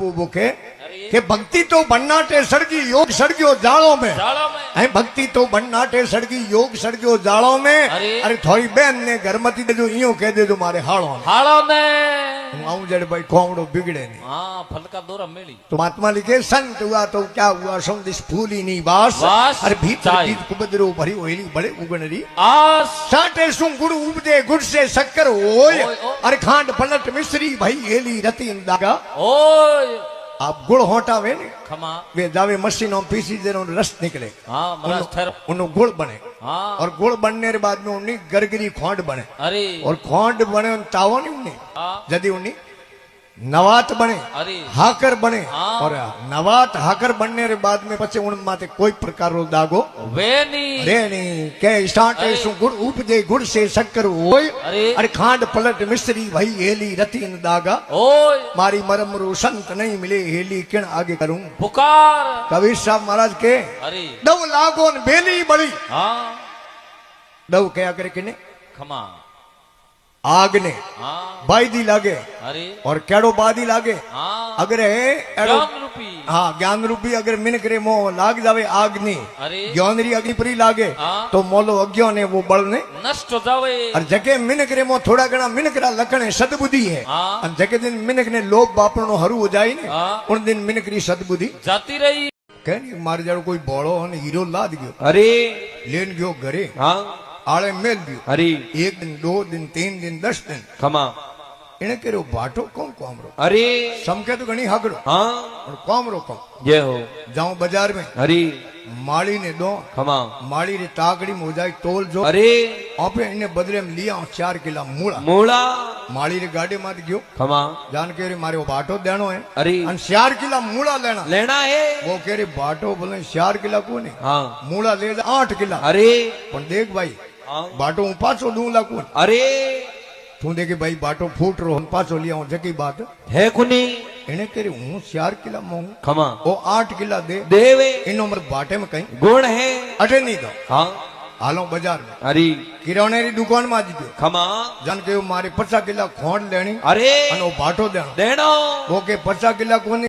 डूबू बुखे कि भक्ति तो भन्नाटे सड़गी योग सड़गियो जाड़ों में ऐं भक्ति तो भन्नाटे सड़गी योग सड़गियो जाड़ों में अरे थोड़ी बहन ने घर मती देजो इयो कह देजो मारे हाड़ों ने आऊं जड़े भाई खोमड़ो बिगड़े नहीं हाँ फलका दोरा मेली तो महात्मा लिखे संत हुआ तो क्या हुआ सौंदिश फूली नहीं बास अरे भीतर बीज कुबदरो भरी ओइली बड़े उगनरी साटे सु गुड़ उपजे गुड़ से शक्कर ओय अरे खांड पलट मिश्री भाई एली रती दागा ओय आप गुड़ होटावे ने खमा वे जावे मशीनों पीसी दे रस निकले उन्हों गुड़ बने और गुड़ बनने के बाद में उन्हें गरगरी खोंड बने अरे और खोंड बने तावो नहीं उन्हें जदी उन्हें नवात बने हाकर बने और नवात हाकर बनने के बाद में पचे उन माते कोई प्रकार रो दागो वे नहीं के स्टार्ट सु गुड़ उपजे गुड़ से शक्कर ओय अरे खांड पलट मिश्री भाई हेली रती न दागा ओय मारी मरम रो संत नहीं मिले हेली किण आगे करूं पुकार कबीर साहब महाराज के दव लागो न बेली बड़ी दव क्या करे किने खमा आग ने बाईदी लागे और केड़ो बादी लागे अगर ज्ञान रूपी अगर मिनकरे मो लाग जावे आग नी ज्ञानरी अग्नि परी लागे तो मोलो अज्ञो ने वो बल ने नष्ट हो जावे और जके मिनकरे मो थोड़ा घना मिनकरा लखणे सदबुद्धि है और जके दिन मिनक ने लोभ बापनो हरू हो जाए ने उन दिन मिनकरी सदबुद्धि जाती रही कहनी मारे जाड़ो कोई बोड़ो ने हीरो लाद गयो अरे लेन गयो घरे आले मेल दियो अरे एक दिन 2 दिन 3 दिन 10 दिन खमा इने केरो बाटो कौन कोमरो अरे समके तो घणी हागड़ो हां और कोमरो कौन ये हो जाऊं बाजार में अरे माली ने दो खमा माली रे ताकड़ी में हो जाए तोल जो अरे आपे इने बदले में लिया 4 किला मूला माली रे गाड़ी मात गयो खमा जान के रे मारे वो बाटो देनो है अरे अन 4 किला मूला लेना है वो कह रे बाटो बोले 4 किला कोने हां मूला ले जा 8 किला अरे पण देख भाई बाटो हूँ पाचो लू लागू अरे तू देखे भाई बाटो फूट रो पाचो लिया हूँ जकी बात है कुनी इन्हें करे हूँ 4 किला मोहू खमा वो 8 किला देवे इन उम्र बाटे में कहीं गुण है अटे नहीं दो हाँ हालो बाजार में अरे किराने री दुकान में आज गयो खमा जन के मारे 50 किला खोंड लेनी अरे अनो बाटो देनो वो के 50 किला कोनी